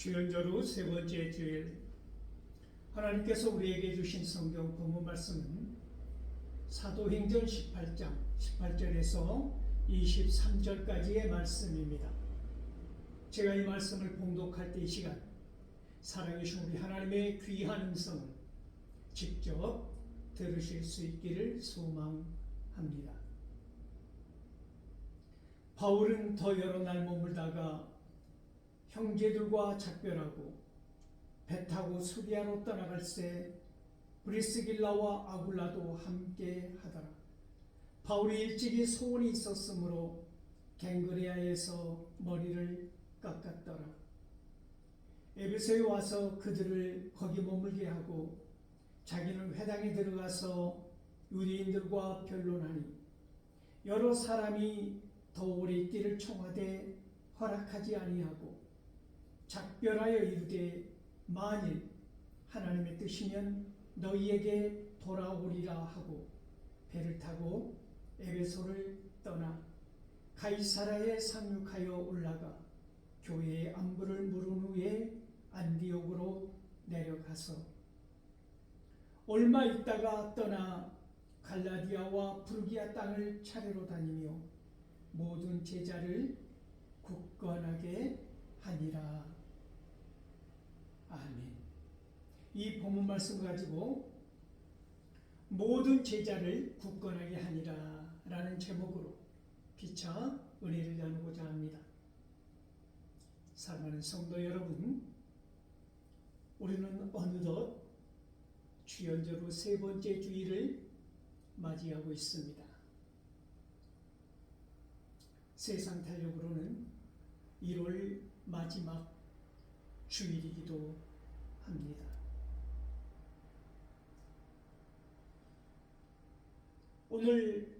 주연절후 세 번째 주일, 하나님께서 우리에게 주신 성경 본문 말씀은 사도행전 18장 18절에서 23절까지의 말씀입니다. 제가 이 말씀을 봉독할 때 이 시간 살아계신 우리 하나님의 귀한 음성을 직접 들으실 수 있기를 소망합니다. 바울은 더 여러 날 머물다가 형제들과 작별하고 배 타고 수리아로 떠나갈새 브리스길라와 아굴라도 함께 하더라. 바울이 일찍이 소원이 있었으므로 갱그레아에서 머리를 깎았더라. 에베소에 와서 그들을 거기 머물게 하고 자기는 회당에 들어가서 유대인들과 변론하니 여러 사람이 더 오래 있기를 청하되 허락하지 아니하고 작별하여 이르되 만일 하나님의 뜻이면 너희에게 돌아오리라 하고 배를 타고 에베소를 떠나 가이사라에 상륙하여 올라가 교회의 안부를 물은 후에 안디옥으로 내려가서 얼마 있다가 떠나 갈라디아와 프르기아 땅을 차례로 다니며 모든 제자를 굳건하게 하니라. 아멘. 이 본문 말씀 가지고 모든 제자를 굳건하게 하니라 라는 제목으로 피차 은혜를 나누고자 합니다. 사랑하는 성도 여러분, 우리는 어느덧 주연절후 세 번째 주일을 맞이하고 있습니다. 세상 달력으로는 1월 마지막 주일이기도 합니다. 오늘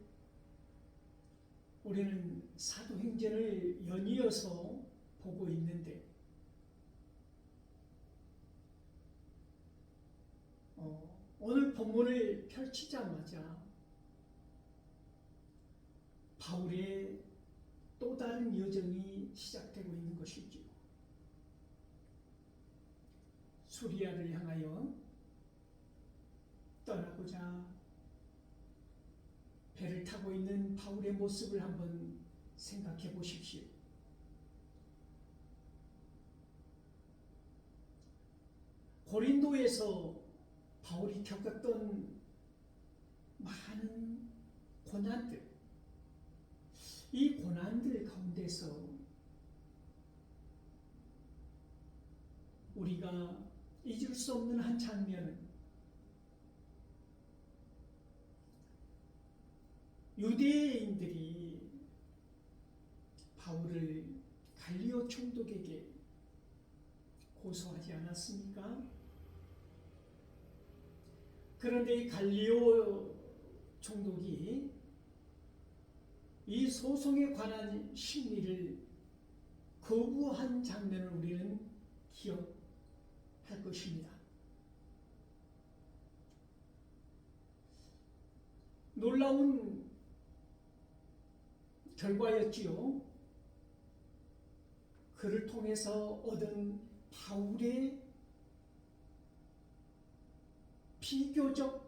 우리는 사도행전을 연이어서 보고 있는데 오늘 본문을 펼치자마자 바울의 또 다른 여정이 시작되고 있는 것이지요. 수리아를 향하여 떠나고자 배를 타고 있는 바울의 모습을 한번 생각해 보십시오. 고린도에서 바울이 겪었던 많은 고난들, 이 고난들 가운데서 우리가 잊을 수 없는 한 장면은 유대인들이 바울을 갈리오 총독에게 고소하지 않았습니까? 그런데 이 갈리오 총독이 이 소송에 관한 심리를 거부한 장면을 우리는 기억할 것입니다. 놀라운 결과였지요. 그를 통해서 얻은 바울의 비교적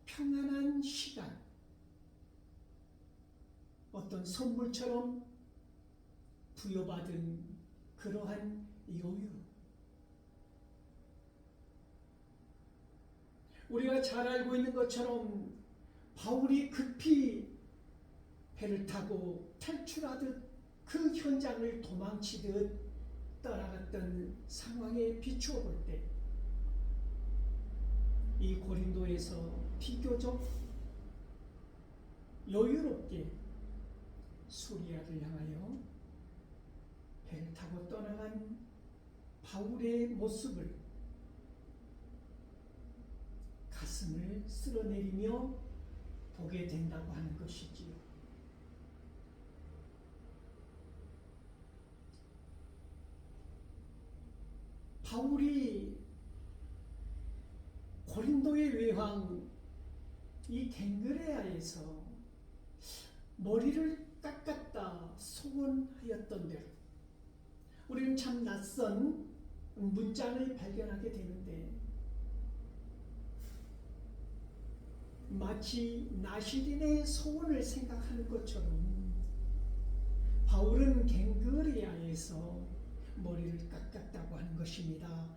평안한 시간, 어떤 선물처럼 부여받은 그러한 여유. 우리가 잘 알고 있는 것처럼 바울이 급히 배를 타고 탈출하듯 그 현장을 도망치듯 떠나갔던 상황에 비추어 볼 때 이 고린도에서 비교적 여유롭게 수리아를 향하여 배를 타고 떠나간 바울의 모습을 가슴을 쓸어내리며 보게 된다고 하는 것이지요. 바울이 고린도의 외황 이 갱그레아에서 머리를 깎았다 소원하였던 대로 우리는 참 낯선 문장을 발견하게 되는데 마치 나시린의 소원을 생각하는 것처럼 바울은 갱그리아에서 머리를 깎았다고 하는 것입니다.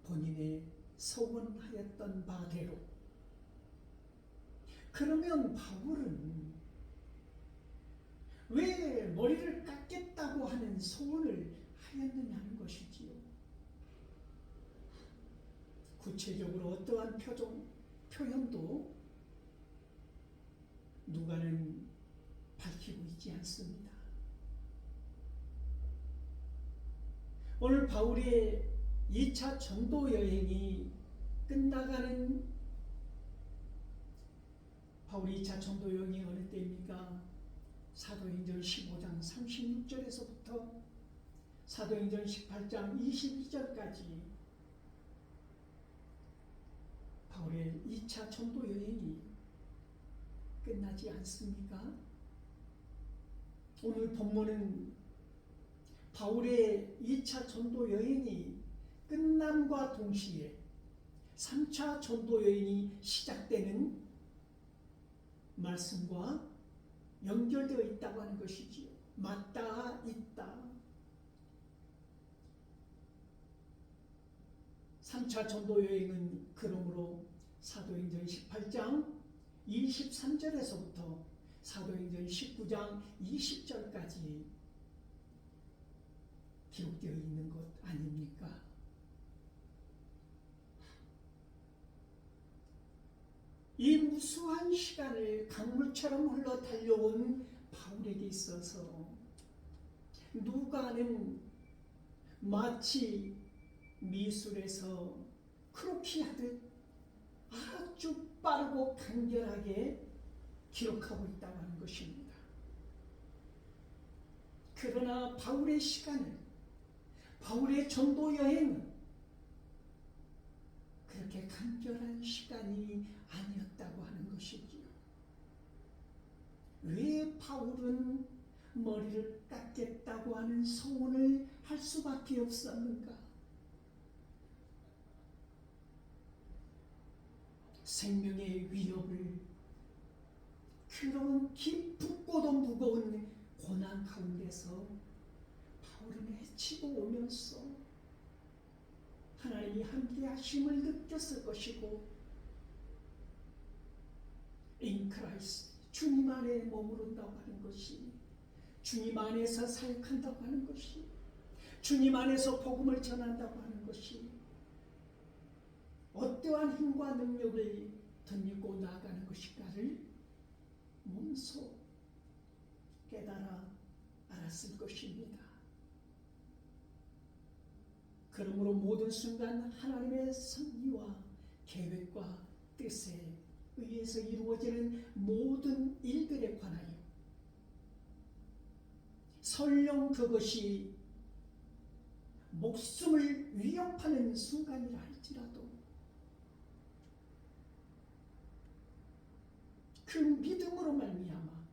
본인의 소원하였던 바대로. 그러면 바울은 왜 머리를 깎겠다고 하는 소원을 하였느냐는 것이지요. 구체적으로 어떠한 표현도 누가는 밝히고 있지 않습니다. 오늘 바울의 2차 전도 여행이 끝나가는 바울의 2차 전도 여행이 어느 때입니까? 사도행전 15장 36절에서부터 사도행전 18장 22절까지 바울의 2차 전도 여행이 끝나지 않습니까? 오늘 본문은 바울의 2차 전도 여행이 끝남과 동시에 3차 전도 여행이 시작되는 말씀과 연결되어 있다고 하는 것이지요. 맞닿아 있다. 3차 전도 여행은 그러므로 사도행전 18장 23절에서부터 사도행전 19장 20절까지 기록되어 있는 것 아닙니까? 이 무수한 시간을 강물처럼 흘러 달려온 바울에게 있어서 누가는 마치 미술에서 크로키하듯 아주 빠르고 간결하게 기록하고 있다고 하는 것입니다. 그러나 바울의 시간은, 바울의 전도 여행은 그렇게 간결한 시간이 아니었다고 하는 것이지요. 왜 바울은 머리를 깎겠다고 하는 소원을 할 수밖에 없었는가? 생명의 위협을, 그런 깊고 무거운 고난 가운데서 바울은 헤치고 오면서 하나님이 함께 하심을 느꼈을 것이고, in Christ, 주님 안에 머무른다고 하는 것이, 주님 안에서 사역한다고 하는 것이, 주님 안에서 복음을 전한다고 하는 것이 어떠한 힘과 능력을 덧입고 나아가는 것인가를 몸소 깨달아 알았을 것입니다. 그러므로 모든 순간 하나님의 섭리와 계획과 뜻에 의해서 이루어지는 모든 일들에 관하여 설령 그것이 목숨을 위협하는 순간이라 할지라도 그 믿음으로 말미암아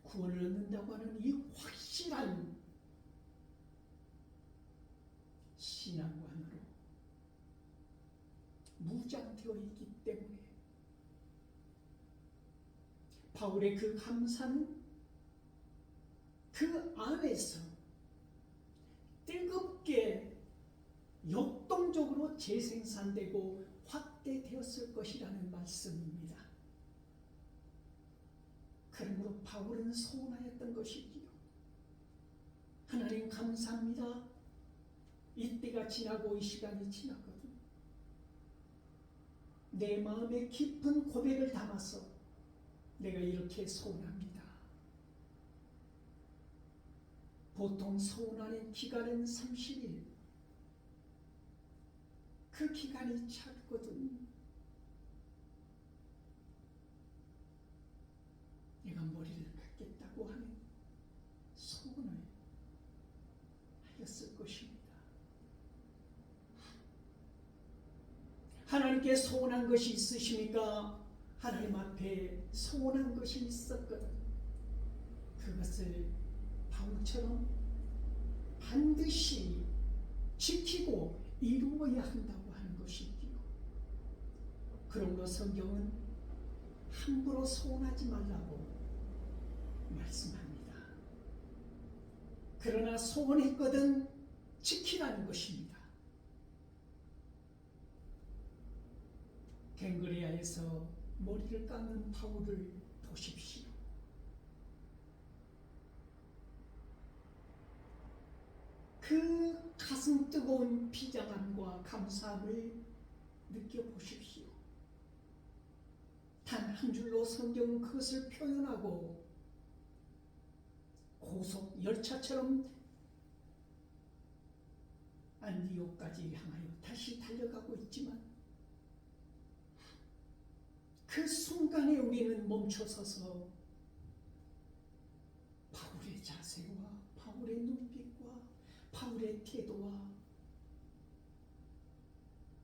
구원을 얻는다고 하는 이 확실한 신앙관으로 무장되어 있기 때문에 바울의 그 감사는 그 안에서 뜨겁게 역동적으로 재생산되고 확대되었을 것이라는 말씀입니다. 그러므로 바울은 소원하였던 것이지요. 하나님 감사합니다. 이때가 지나고 이 시간이 지났거든. 내 마음에 깊은 고백을 담아서 내가 이렇게 소원합니다. 보통 소원하는 기간은 30일. 그 기간이 찼거든. 내가 머리를 깎겠다고 하는 소원을 하였을 것입니다. 하나님께 소원한 것이 있으십니까? 하나님 앞에 소원한 것이 있었거든. 그것을 바울처럼 반드시 지키고 이루어야 한다고 하는 것이지요. 그러므로 성경은 함부로 소원하지 말라고 말씀합니다. 그러나 소원했거든 지키라는 것입니다. 갱그레아에서 머리를 깎는 바울을 보십시오. 그 가슴 뜨거운 비장함과 감사함을 느껴보십시오. 단 한 줄로 성경은 그것을 표현하고 고속 열차처럼 안디옥까지 향하여 다시 달려가고 있지만 그 순간에 우리는 멈춰서서 바울의 자세와 바울의 눈빛과 바울의 태도와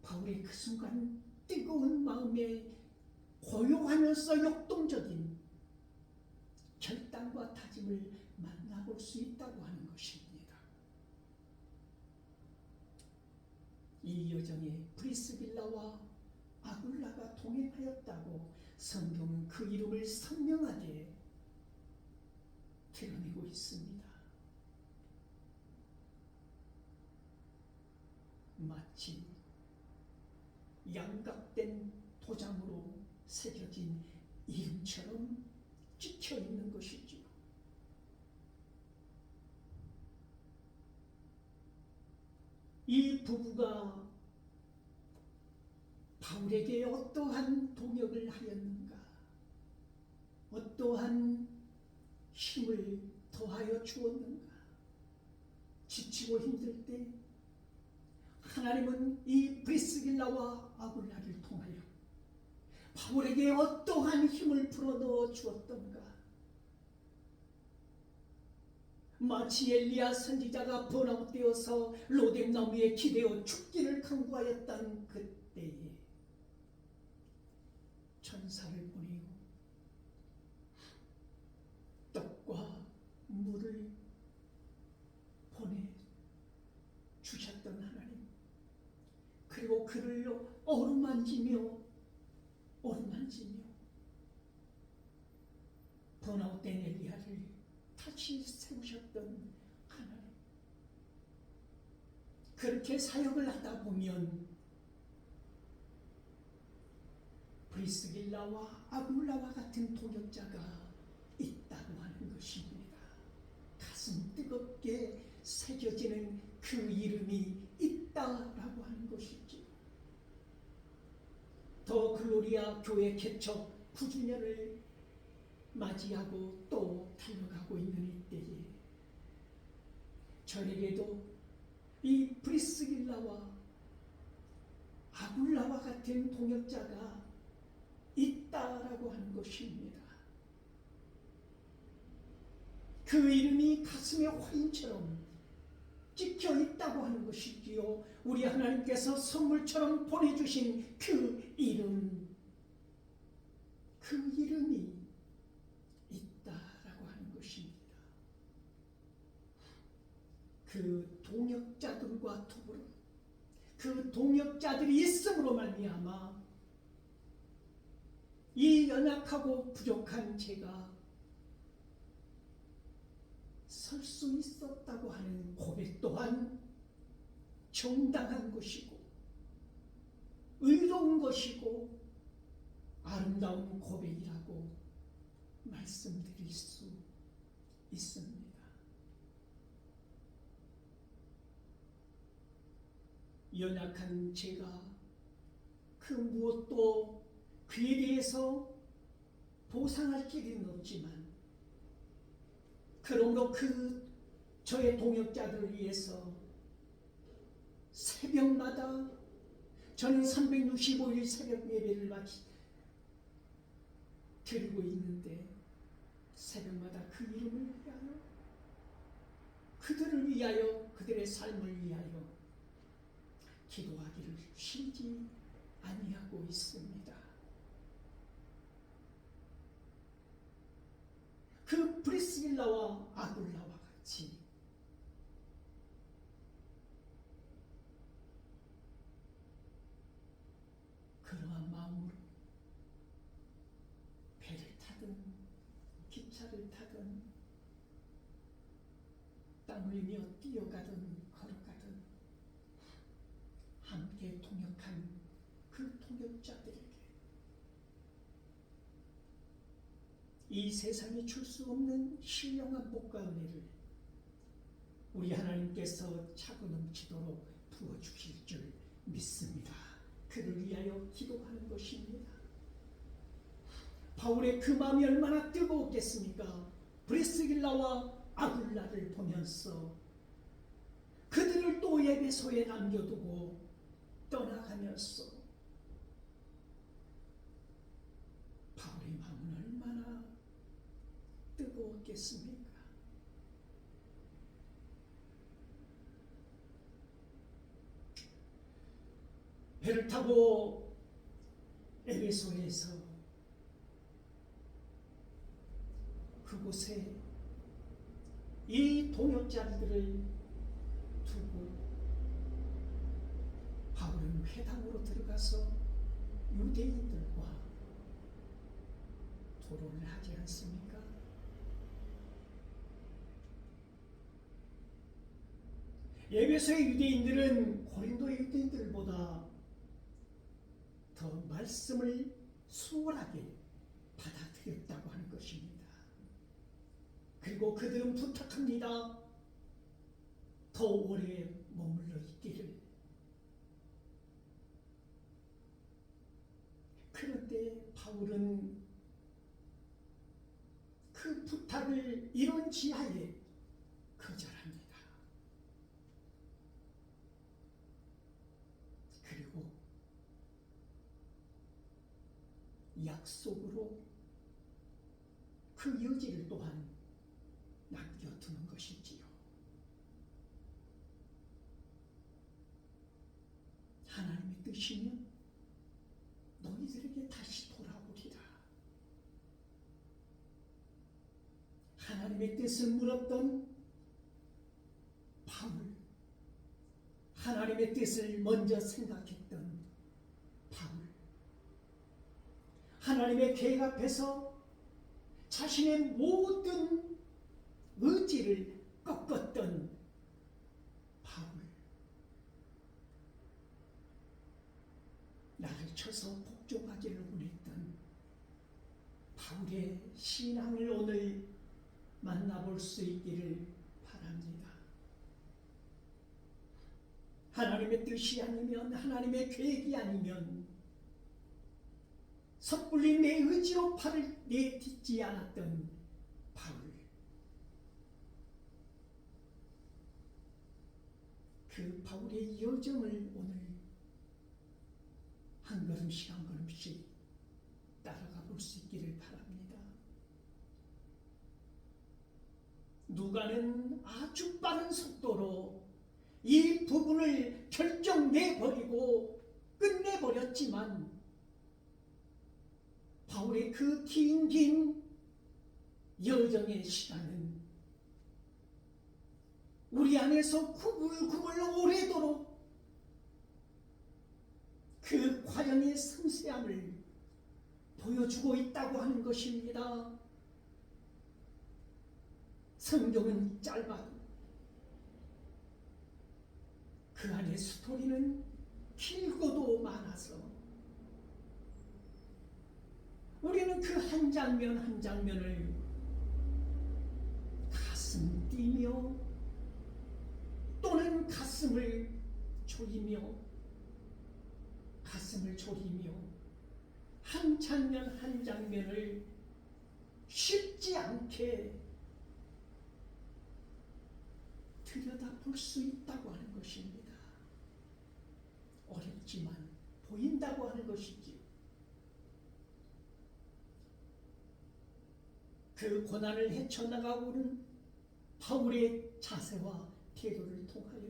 바울의 그 순간 뜨거운 마음에 고요하면서 역동적인 결단과 다짐을 만나볼 수 있다고 하는 것입니다. 이 여정에 브리스길라와 아굴라가 동행하였다고 성경은 그 이름을 선명하게 드러내고 있습니다. 마치 양각된 도장으로 새겨진 이름처럼 찍혀 있는 것이지요. 이 부부가 바울에게 어떠한 동역을 하였는가, 어떠한 힘을 더하여 주었는가. 지치고 힘들 때 하나님은 이 브리스길라와 아굴라를 통하여 바울에게 어떠한 힘을 불어넣어 주었던가. 마치 엘리야 선지자가 번아웃되어서 로뎀나무에 기대어 죽기를 강구하였던 그때에 천사를 보내고 떡과 물을 보내주셨던 하나님, 그리고 그를 어루만지며 번아웃된 엘리야를 다시 세우셨던 하나님, 그렇게 사역을 하다 보면 브리스길라와 아굴라와 같은 동역자가 있다고 하는 것입니다. 가슴 뜨겁게 새겨지는 그 이름이 있다라고 하는 것이지. 더 글로리아 교회 개척 9주년을 맞이하고 또 달려가고 있는 이때에 저에게도 이 브리스길라와 아굴라와 같은 동역자가 있다라고 하는 것입니다. 그 이름이 가슴에 화인처럼 찍혀 있다고 하는 것이지요. 우리 하나님께서 선물처럼 보내주신 그 이름, 그 이름이 있다라고 하는 것입니다. 그 동역자들과 더불어 그 동역자들이 있음으로 말미암아 이 연약하고 부족한 제가 설 수 있었다고 하는 고백 또한 정당한 것이고 의로운 것이고 아름다운 고백이라고 말씀드릴 수 있습니다. 연약한 제가 그 무엇도 그에 대해서 보상할 길은 없지만, 그러므로 그 저의 동역자들을 위해서 새벽마다 저는 365일 새벽 예배를 드리고 있는데 새벽마다 그 이름을 위하여, 그들을 위하여, 그들의 삶을 위하여 기도하기를 쉬지 아니하고 있습니다. 그 브리스길라와 아굴라와 같이 같이 그러한 마음으로 배를 타든 기차를 타든 땀 흘리며 뛰어가든 걸어가든 함께 동역한 그 동역자들에게 이 세상이 줄 수 없는 신령한 복과 은혜를 우리 하나님께서 차고 넘치도록 부어주실 줄 믿습니다. 그를 위하여 기도하는 것입니다. 바울의 그 마음이 얼마나 뜨거웠겠습니까? 브리스길라와 아굴라를 보면서 그들을 또 에베소에 남겨두고 떠나가면서 바울의 마음은 얼마나 뜨거웠겠습니까? 배를 타고 에베소에서 그곳에 이 동역자들을 두고 바울은 회당으로 들어가서 유대인들과 토론을 하지 않습니까? 에베소의 유대인들은 고린도의 유대인들보다 더 말씀을 수월하게 받아들였다고 하는 것입니다. 그리고 그들은 부탁합니다. 더 오래 머물러 있기를. 그런데 바울은 그 부탁을 이런 지하에 거절합니다. 그리고 약속으로 그 여지를 또한 남겨두는 것이지요. 하나님의 뜻이면 너희들에게 다시 돌아오리라. 하나님의 뜻을 물었던 바울, 하나님의 뜻을 먼저 생각했던 바울, 하나님의 계획 앞에서 자신의 모든 의지를 꺾었던 바울, 나를 쳐서 복종하기를 원했던 바울의 신앙을 오늘 만나볼 수 있기를 바랍니다. 하나님의 뜻이 아니면, 하나님의 계획이 아니면 섣불리 내 의지로 팔을 내딛지 않았던 바울, 그 바울의 여정을 오늘 한 걸음씩 한 걸음씩 따라가 볼 수 있기를 바랍니다. 누가는 아주 빠른 속도로 이 부분을 결정내버리고 끝내버렸지만 바울의 그 긴 여정의 시간은 우리 안에서 구불구불 오래도록 그 과정의 섬세함을 보여주고 있다고 하는 것입니다. 성경은 짧아도 그 안에 스토리는 길고도 많아서 우리는 그 한 장면 한 장면을 가슴 뛰며 또는 가슴을 졸이며 한 장면 한 장면을 쉽지 않게 들여다볼 수 있다고 하는 것입니다. 어렵지만 보인다고 하는 것이지요. 그 고난을 헤쳐나가고는 바울의 자세와 태도를 통하여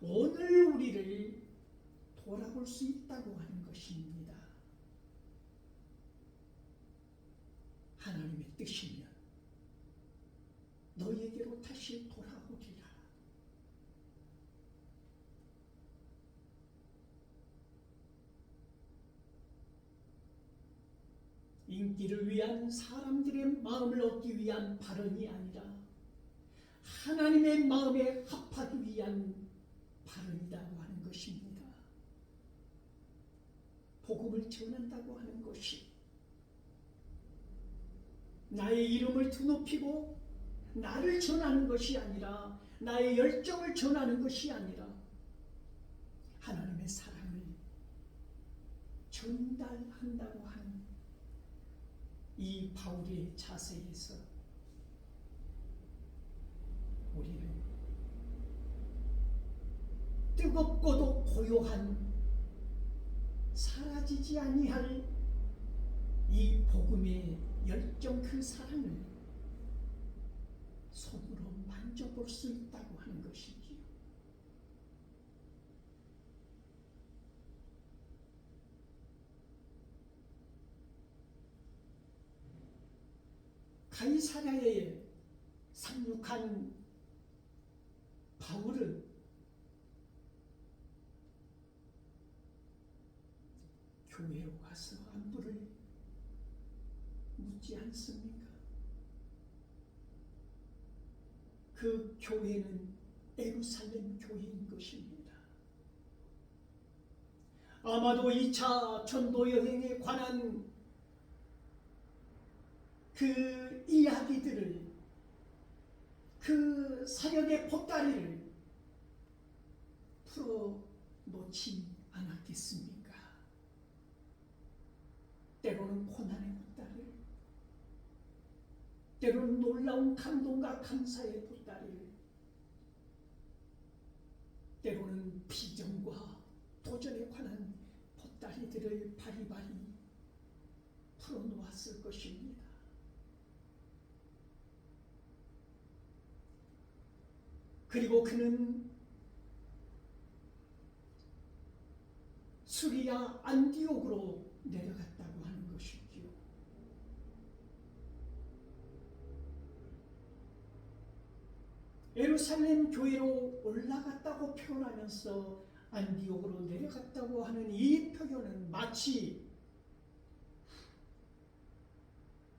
오늘 우리를 돌아볼 수 있다고 하는 것입니다. 하나님의 뜻이면 너에게로 다시 돌아오리라. 인기를 위한 사람들의 마음을 얻기 위한 발언이 아니라 하나님의 마음에 합하기 위한 발언이라고 하는 것입니다. 복음을 전한다고 하는 것이 나의 이름을 드높이고 나를 전하는 것이 아니라, 나의 열정을 전하는 것이 아니라 하나님의 사랑을 전달한다고 하는 이 바울의 자세에서 우리는 뜨겁고도 고요한 사라지지 아니할 이 복음의 열정, 그 사랑을 손으로 만져볼 수 있다고 하는 것이지요. 가이사랴에 상륙한 바울은 교회로 가서 안부를 묻지 않습니까? 그 교회는 예루살렘 교회인 것입니다. 아마도 2차 전도 여행에 관한 그 이야기들을, 그 사역의 보따리를 풀어놓지 않았겠습니까? 때로는 고난의 보따리를, 때로는 놀라운 감동과 감사의 보따리를, 때로는 비전과 도전에 관한 보따리들을 바리바리 풀어놓았을 것입니다. 그리고 그는 수리아 안디옥으로 내려갔다고 하는 것이지요. 예루살렘 교회로 올라갔다고 표현하면서 안디옥으로 내려갔다고 하는 이 표현은 마치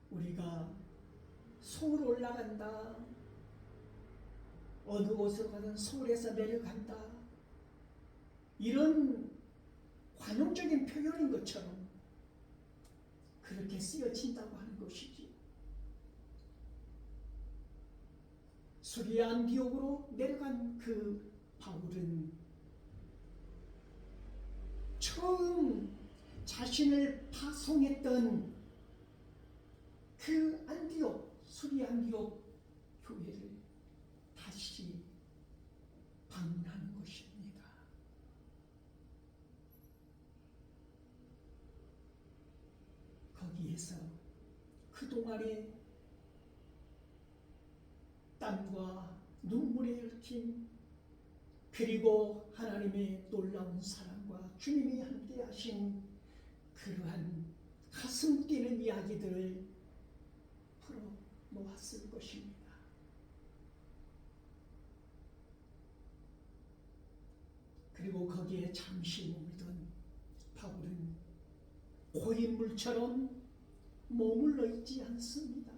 우리가 서울 올라간다, 어느 곳으로 가든 서울에서 내려간다, 이런 관용적인 표현인 것처럼 그렇게 쓰여진다고 하는 것이지. 수리아 안디옥으로 내려간 그 바울은 처음 자신을 파송했던 그 안디옥, 수리아 안디옥 교회를 다시 방문하는 것입니다. 거기에서 그동안의 땀과 눈물에 얽힌, 그리고 하나님의 놀라운 사랑과 주님이 함께 하신 그러한 가슴 뛰는 이야기들을 풀어놓았을 것입니다. 그리고 거기에 잠시 머물던 바울은 고인물처럼 머물러 있지 않습니다.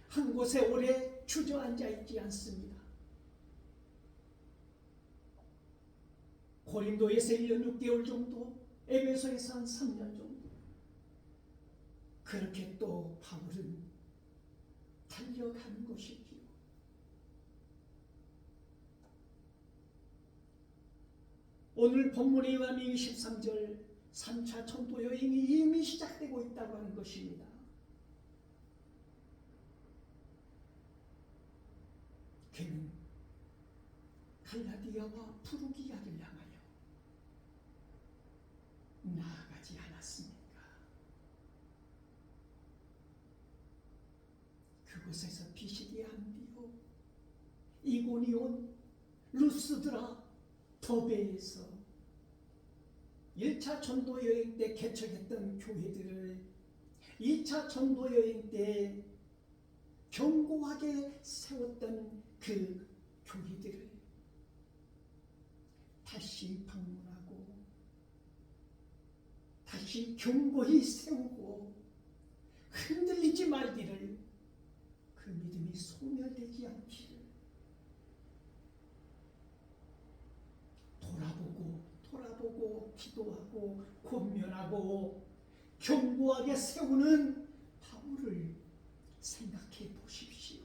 한 곳에 오래 주저앉아 있지 않습니다. 고린도에서 1년 6개월 정도, 에베소에서 한 3년 정도, 그렇게 또 바울은 달려가는 것이지요. 오늘 본문에 의하면 23절 3차 전도 여행이 이미 시작되고 있다고 하는 것입니다. 그는 갈라디아와 프루기아를 향하여 나아가지 않았습니까? 그곳에서 피시디아 안디옥, 이고니온, 루스드라, 더베에서 1차 전도 여행 때 개척했던 교회들을 2차 전도 여행 때 견고하게 세웠던 그 교회들을 다시 방문하고 다시 견고히 세우고 흔들리지 말기를, 그 믿음이 소멸되지 않기를, 돌아보고 기도하고 권면하고 견고하게 세우는 바울을 생각해 보십시오.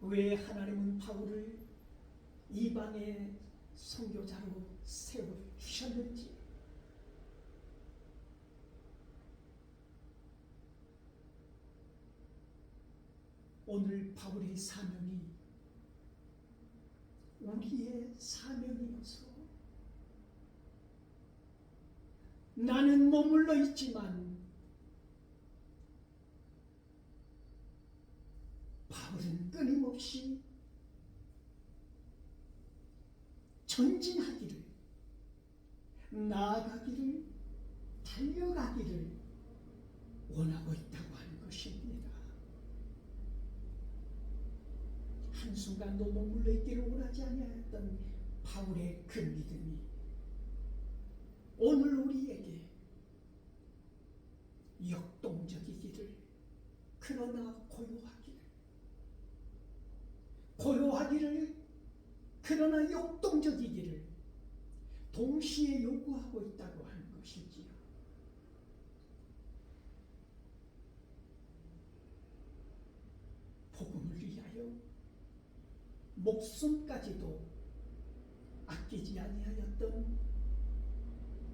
왜 하나님은 바울을 이방의 선교자로 세워주셨는지, 오늘 바울의 사명이 우리의 사명이어서 나는 머물러 있지만 바울은 끊임없이 전진하기를, 나아가기를, 달려가기를 원하고 있다고 하는 것입니다. 한순간도 머물러 있기를 원하지 아니하였던 바울의 그 믿음이 오늘 우리에게 역동적이기를, 그러나 고요하기를, 그러나 역동적이기를 동시에 요구하고 있다고 하는 것이지요. 복음을 위하여 목숨까지도 아끼지 아니하였던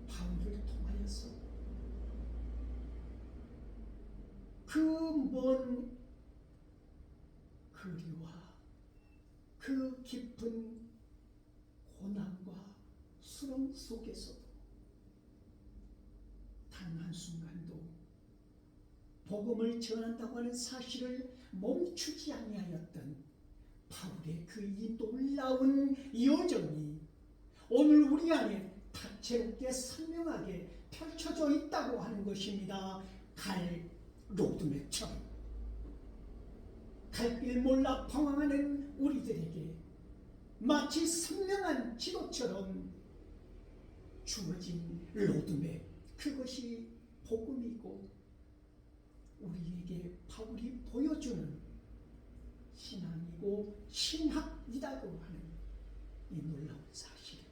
바울을 통하여서 그 먼 거리와 그 깊은 고난과 수렁 속에서도 단 한순간도 복음을 전한다고 하는 사실을 멈추지 아니하였던 바울의 그 이 놀라운 여정이 오늘 우리 안에 다채롭게 선명하게 펼쳐져 있다고 하는 것입니다. 갈 로드맵처럼 갈 길 몰라 방황하는 우리들에게 마치 선명한 지도처럼 주어진 로드맵, 그것이 복음이고 우리에게 바울이 보여주는 신앙이고 신학이라고 하는 이 놀라운 사실을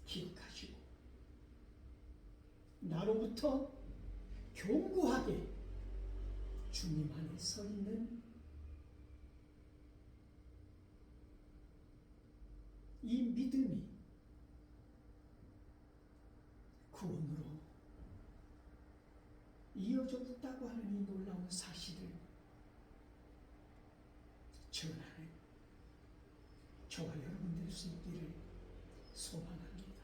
기억하시고 나로부터 견고하게 주님 안에 서 있는 이 믿음이 구원으로 이어져 있다고 하는 이 놀라운 사실을 전하는 저와 여러분 될 수 있기를 소망합니다.